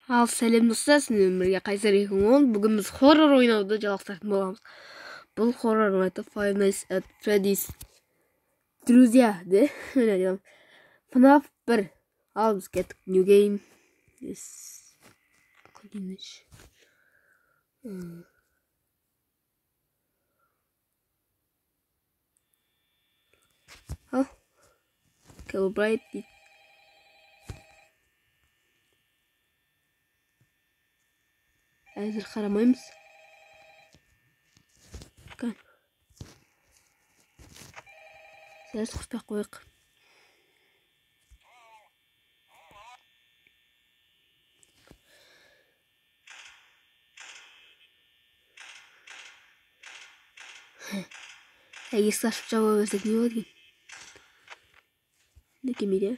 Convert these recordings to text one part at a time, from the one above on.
Ал сәлем достар, сіздермен бірге Қайсар 2010. Бүгін біз хоррор ойнауды жалғастыратын боламыз. Бұл хоррордың аты Five Nights at Freddy's. Друзья, де? FNAF 1. Ал біз кеттік. New Game. Қойдемеш. Ал. Calibrate дейді. Әзір қарамаймыз. Зараз құспақ қойық. Есік ашып жауа берсек не болады екен? Не келмейді?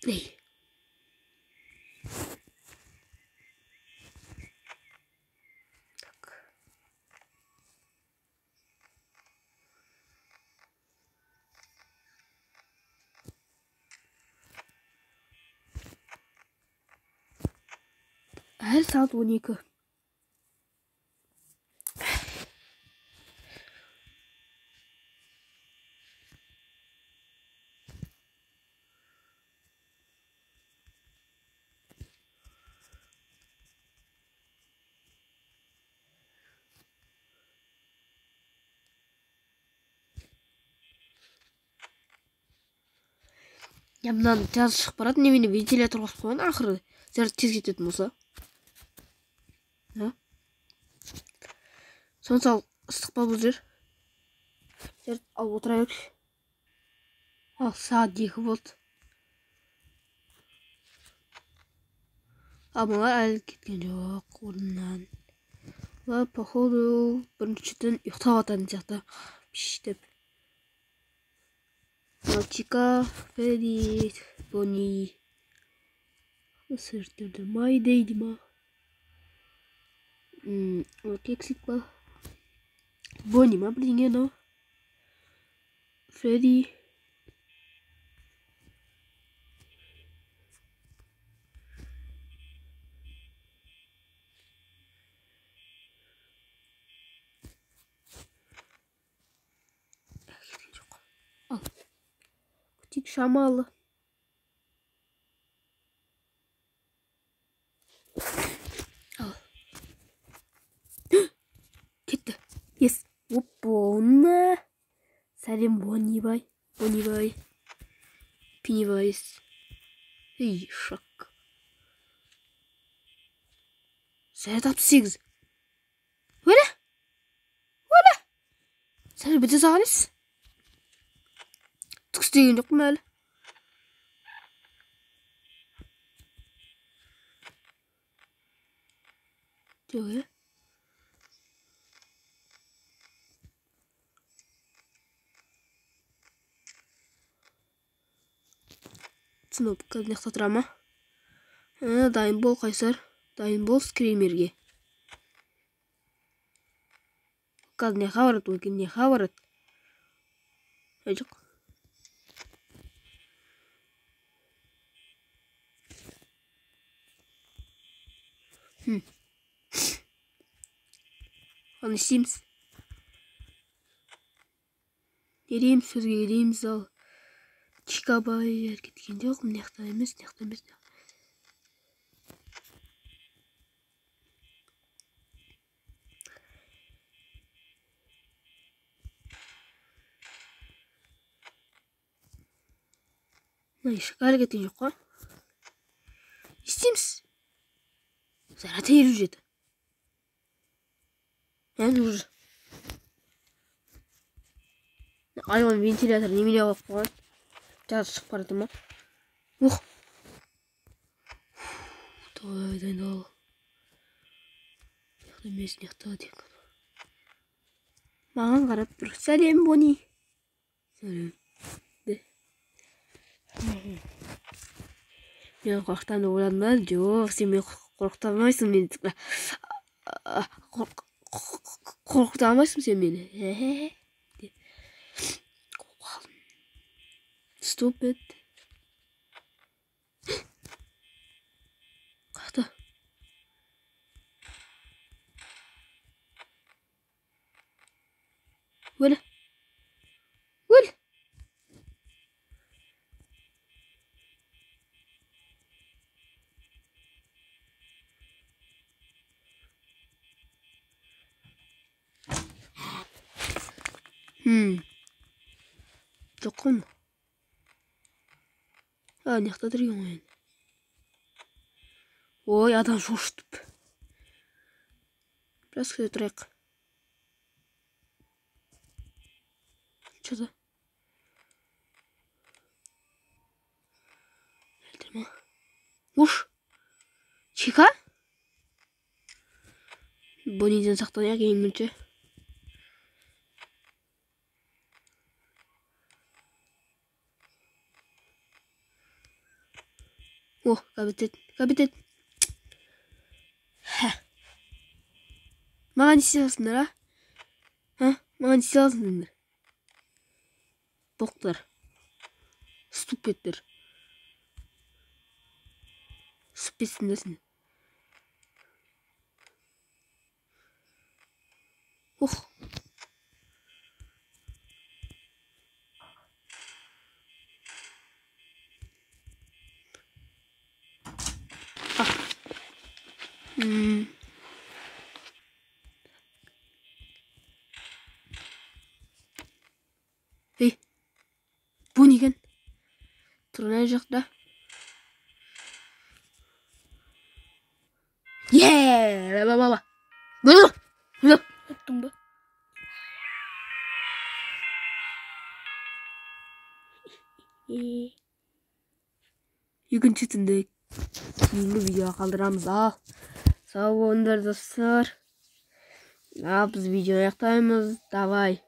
Ей. Әлі сағат 12. Я мынаны жаз шығып барады, немене вентилятор қосып қойған ақыры. Зараз тез кететін болса. Сонсал ыстық па бұл жер? Зараз алып отырайық. Ал сағат 2 болды. Амалар әлі кеткен жоқ орнынан. Олар походу біріншіден ұйықтап ататын сияқты. Деп. Мальчика, Фредди, Бонни. Сыртырды май дейді ма? Кексик па? Бонни ма бірдеңе анау? Фредди. Ал. Күтік шамалы. Ал. Кетті. Ес. Оппоны. Сәлем Бонни бай. Бонни бай. Пеннивайз. Ей, шақ. Сәлет 68. Öyle. Öyle. Sen bir de zalis. Tıkstığın yok mu öyle? Diyor ya. Түсініп, кабинетта тұра ма? Дайын бол, Қайсар. Дайын бол, скримерге. Қазір не хабарат, өйкен не хабарат? Жоқ. Оны істейміз. Ереміз, сөзге келейміз ал. Чикабай кеткен жоқ, мынаяқта емес, мынаяқта емес. Ешкі әлі кеткен жоқ қой. Істейміз. Зарат 57. Әне уже. Айван вентилятор немене алып қойған. Жаз шығып барады ма? Ух. Давай, дайындал. Емес, неқта дек. Маған қарап тұр. Сәлем, Бонни. Сәлем. Мен қорқытамын деп ойладым. Жоқ, сен мені қорқыта алмайсың мені. Қорқыта алмайсың сен мені. Stop it. Қайда? Өл. Өл. Жоқ қой ма? Ne kadar yani. Oy adam şoştu. Biraz kıtırık. Çadı. Eldirme. Uş. Çıka. Bu neden saklanıyor ki İngilizce? Oh, kabitet. Heh. Mаған не істей аласыңдар, а? Маған не істей аласыңдар? Тоқтар. Ступеттер. Ступетсіңдерсің. Ох. Hey. Bu ne kan? Turunaya жақта. Yeah! Baba. Bunu. Attım bu. Екінші түнде кейінгі видеоға қалдырамыз. Сау болыңдар достар. Біз видео аяқтаймыз. Давай.